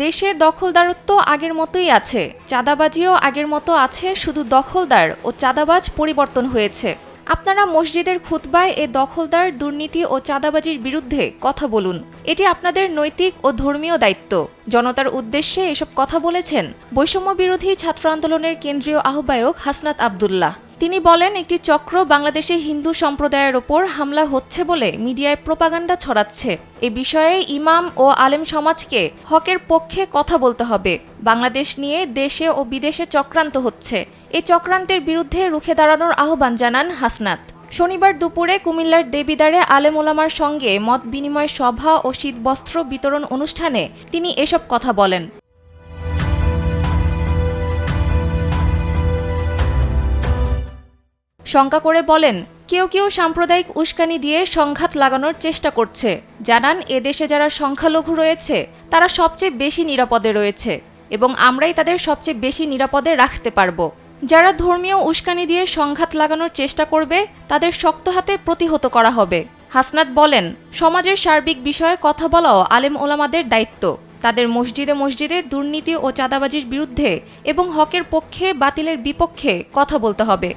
দেশে দখলদারত্ব আগের মতোই আছে, চাঁদাবাজিও আগের মতো আছে, শুধু দখলদার ও চাঁদাবাজ পরিবর্তন হয়েছে। আপনারা মসজিদের খুতবায় এ দখলদার, দুর্নীতি ও চাঁদাবাজির বিরুদ্ধে কথা বলুন। এটি আপনাদের নৈতিক ও ধর্মীয় দায়িত্ব। জনতার উদ্দেশ্যে এসব কথা বলেছেন বৈষম্য বিরোধী ছাত্র আন্দোলনের কেন্দ্রীয় আহ্বায়ক হাসনাত আব্দুল্লাহ। তিনি বলেন, একটি চক্র বাংলাদেশে হিন্দু সম্প্রদায়ের ওপর হামলা হচ্ছে বলে মিডিয়ায় প্রোপাগান্ডা ছড়াচ্ছে। এ বিষয়ে ইমাম ও আলেম সমাজকে হকের পক্ষে কথা বলতে হবে। বাংলাদেশ নিয়ে দেশে ও বিদেশে চক্রান্ত হচ্ছে। এই চক্রান্তের বিরুদ্ধে রুখে দাঁড়ানোর আহ্বান জানান হাসনাত। শনিবার দুপুরে কুমিল্লার দেবিদ্বারে আলেম ওলামার সঙ্গে মত বিনিময় সভা ও শীতবস্ত্র বিতরণ অনুষ্ঠানে তিনি এসব কথা বলেন। শঙ্কা করে বলেন, কেউ কেউ সাম্প্রদায়িক উস্কানি দিয়ে সংঘাত লাগানোর চেষ্টা করছে। জানান, এদেশে যারা সংখ্যালঘু রয়েছে তারা সবচেয়ে বেশি নিরাপদে রয়েছে এবং আমরাই তাদের সবচেয়ে বেশি নিরাপদে রাখতে পারব। যারা ধর্মীয় উস্কানি দিয়ে সংঘাত লাগানোর চেষ্টা করবে তাদের শক্ত হাতে প্রতিহত করা হবে। হাসনাত বলেন, সমাজের সার্বিক বিষয়ে কথা বলাও আলেম ওলামাদের দায়িত্ব। তাদের মসজিদে মসজিদে দুর্নীতি ও চাঁদাবাজির বিরুদ্ধে এবং হকের পক্ষে বাতিলের বিপক্ষে কথা বলতে হবে।